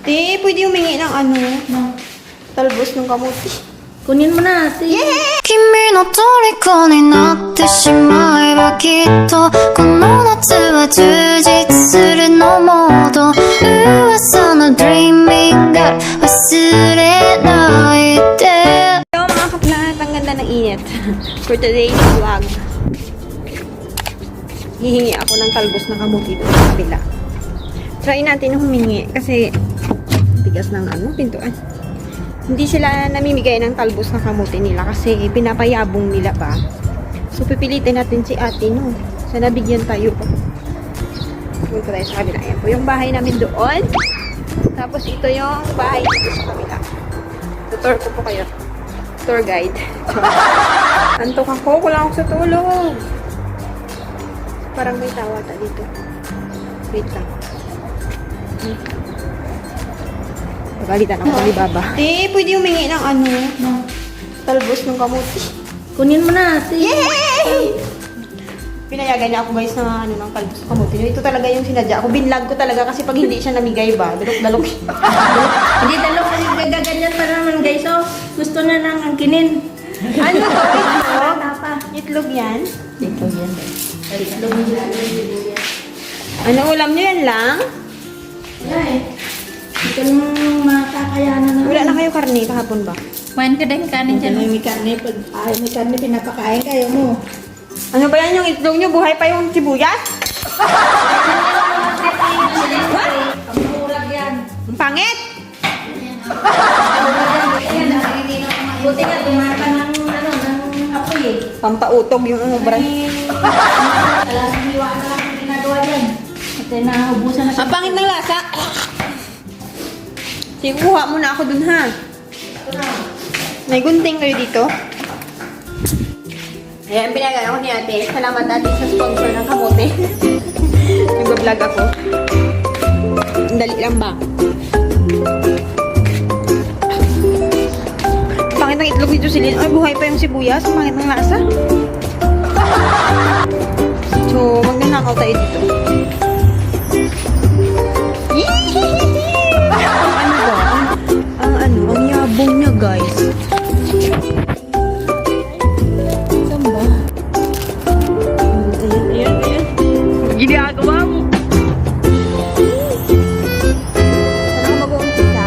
Te, pwede humingi ng ano? Talbos ng kamuti. Kunin mo na, ate. Yeah! 君の虜になってしまえばきっとこの夏は充実するのもっと噂の Dreaming God 忘れないで Hello mga kaplat, ang ganda ng init. For today's vlog, hihingi ako ng talbos ng kamuti doon sa kabila. Try natin humingi kasi tigas ng pintuan. Hindi sila namimigay ng talbos ng kamuti nila kasi pinapayabong nila pa. So, pipilitin natin si ate, no? Sana bigyan tayo. Punta tayo sa kabila. Ayan po yung bahay namin doon. Tapos, ito yung bahay dito sa kabila. Tutor ko po kayo. Tour guide. Antok ako. Kulang ako sa tulog. Parang may tawata dito. Wait lang. Pagalitan ako ni Baba. Te, pwede humingi ng talbos ng kamuti. Kunin mo na, ate. Yay! Pinayagan niya ako guys na ng talbos ng kamuti. Ito talaga yung sinadya ako. Binlag ko talaga kasi pag hindi siya namigay ba, dalok-dalok. Hindi dalo kasi gaganyan pa naman, guys. So, gusto na nang angkinin. Ano to? Itlog? Tapa. Itlog yan? Ito yan, guys. Itlog nila. Ano ulam niyo yan lang? Wala eh. Ito nung makakayanan na. Wala na kayo karne kahapon ba? Kumain ka din kanin dyan. May karne, pag may karne pinapakain kayo mo. Ano ba yan yung itlog niyo? Buhay pa yung sibuyas? Ang murag yan. Ang pangit! Buti nga, tumaka ng apoy eh. Pampautog yung umubra. Alas ng hiwa na lang ang ginagawa dyan. At naubusan na siya. Ang pangit ng lasa. Sige, kuha muna ako dun ha. May gunting kayo dito. Ayan, pinagano ko ni ate. Salamat ate sa sponsor ng kamote. Nag-vlog ako. Ang dali lang ba? Pangit ng itlog dito silin. Ay, buhay pa yung sibuyas. Pangit ng lasa. So, magnanakaw tayo dito. Ang yabong niya, guys. Saan ba? Ayan. Ginagawa mo. Saan ako mag-uumpisa?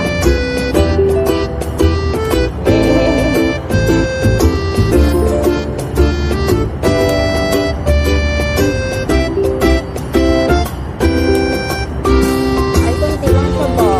Ay, konti lang siya ba?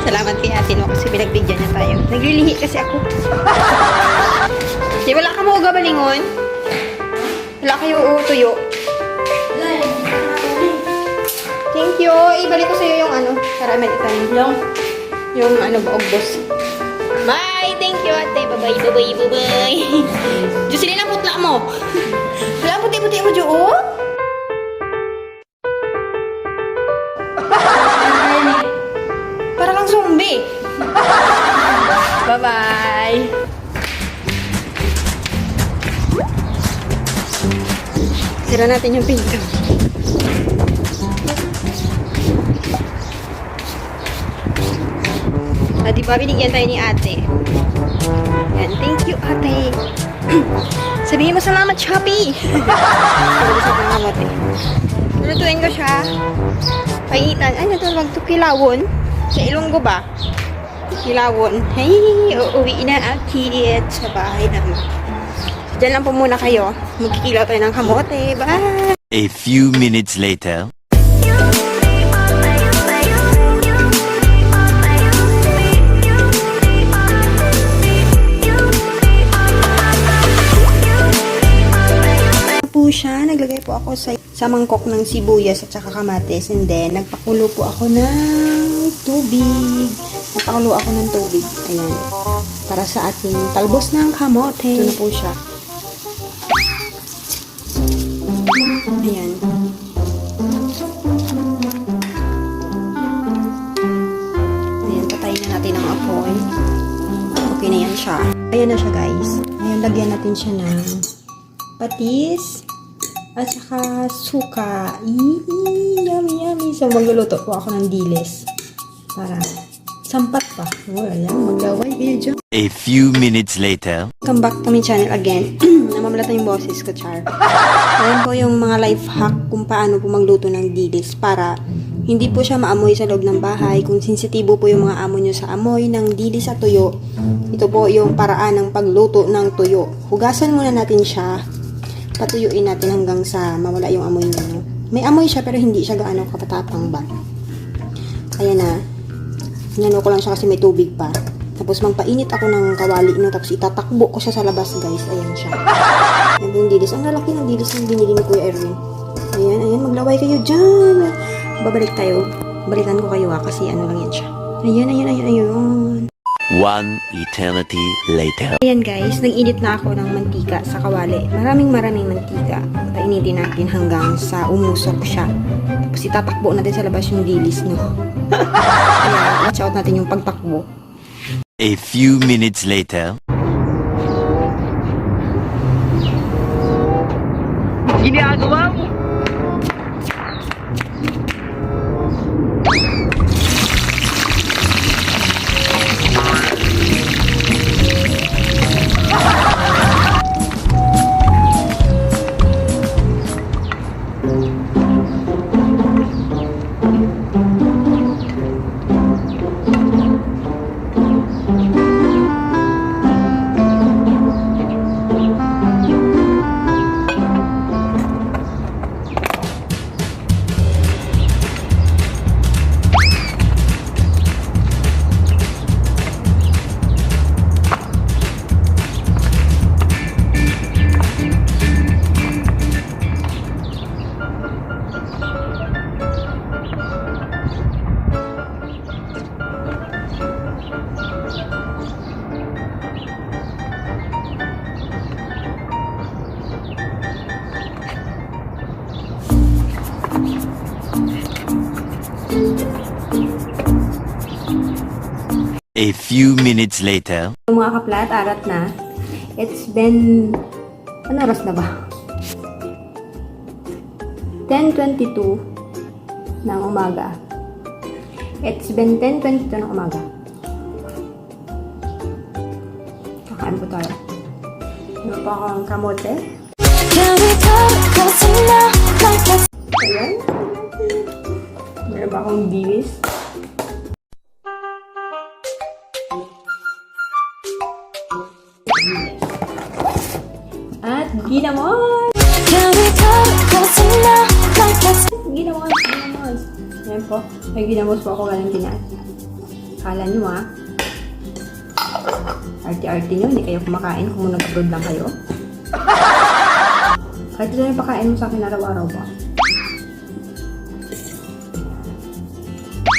Salamat kay ate no kasi pinagbigyan niya tayo. Naglilihi kasi ako. Di wala ka mo uga balingon? Wala kayo tuyo? Thank you. Ibalik ko sa iyo yung caramel itan. Yung baobos. Bye! Thank you ate. Bye-bye. Jocelyn ang putla mo. Wala puti-puti mo, Jo. Para kang zombie. Bye-bye. Sira natin yung pinto. Diba binigyan tayo ni ate? Yan, thank you ate. Sabihin mo salamat, Shopee. Salamat eh. Lulutuin ko siya. Painitan. Ay, natulog to kilawon. Sa Ilonggo ba? Ilawon. Hey, uuwi na akit sa bahay namin. So, dyan lang po muna kayo. Magkikilaw tayo ng kamote. Bye! A few minutes later. Po siya, naglagay po ako sa mangkok ng sibuyas at saka kamatis, and then nagpakulo po ako ng tubig. Nagpakulo ako ng tubig. Ayan. Para sa ating talbos ng kamote. Ito na po siya. Ayan. Ayan, patayin na natin ang apoy. Okay na yan siya. Ayan na siya, guys. Ayan, lagyan natin siya ng patis at saka suka. Yummy, yummy. So, magluluto po ako ng dilis para sampat pa. Oh, ayan, maglaway kayo dyan. A few minutes later. Welcome back to my channel again. Namamalata yung boses ko, Char. Ayan po yung mga life hack kung paano po magluto ng dilis para hindi po siya maamoy sa loob ng bahay. Kung sensitibo po yung mga amo nyo sa amoy ng dilis at tuyo, ito po yung paraan ng pagluto ng tuyo. Hugasan muna natin siya. Patuyuin natin hanggang sa mawala yung amoy niya. No? May amoy siya pero hindi siya gaano kapatapang ba. Ayan na. Hinano ko lang siya kasi may tubig pa. Tapos magpainit ako ng kawali. No? Tapos itatakbo ko siya sa labas, guys. Ayan siya. Ayan yung dilis. Ang lalaki ng dilis ng binili ni Kuya Erwin. Ayan, ayan. Maglaway kayo dyan. Babalik tayo. Balikan ko kayo kasi ano lang yan siya. Ayan, ayan, ayan, ayan. One eternity later. Ayan guys, nag-init na ako ng mantika sa kawali. Maraming mantika. Painitin natin hanggang sa umusok siya. Tapos itatakbo natin sa labas yung dilis, no? Kaya watch out natin yung pagtakbo. A few minutes later. Ginagawa mo! A few minutes later. Mga kaplat, arat na. It's been... Ano oras na ba? 10:22 ng umaga. It's been 10:22 ng umaga. Kakain po tayo. Ano pa akong kamote? Can we talk closer now like it's Ayan. Meron ba akong dilis? At ginamos! Can we talk closer now like it's Ginamos! Ginamos! Ayan po. May ginamos po ako galing kinain. Kala nyo Arty-arty nyo, hindi kayo kumakain kung nag-upload lang kayo. Kahit ito yung pakain mo sa akin araw-araw ba?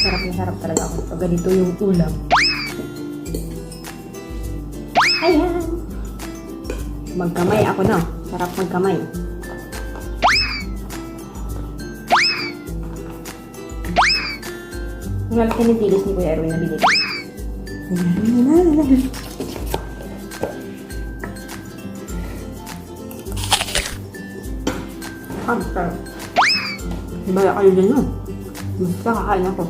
Sarap na sarap talaga ako pag ganito yung ulam. Ayan! Magkamay ako na. Sarap magkamay. Ang lalaki ng dilis ni Kuya Erwin na binili. Sarap. Bala kayo dyan no? Basta kakain ako.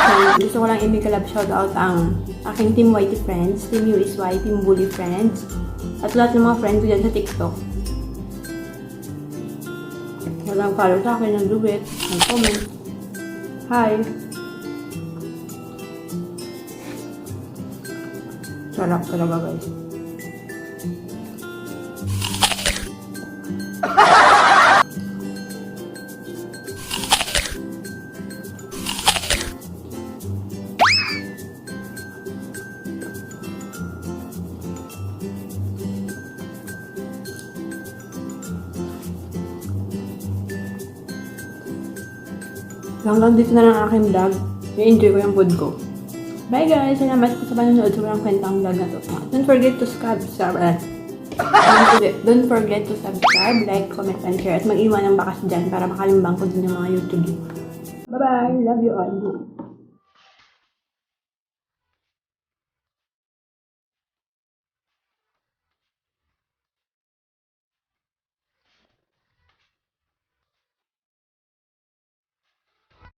So, gusto ko lang i-make-a-love shoutout ang aking Team Whitey Friends, Team USY, Team Bully Friends, at lahat ng mga friends ko dyan sa TikTok. Walang follow sa akin, ng duet, ng comment. Hi! Sarap talaga guys. Hanggang dito na lang ang aking vlog. I-enjoy ko yung food ko. Bye guys! Salamat po sa panonood sa walang kwentang vlog na to. Don't forget to subscribe. Don't forget to subscribe, like, comment, and share. At mag-iwan ng bakas dyan para makalimbang ko din yung mga YouTube. Bye-bye! Love you all.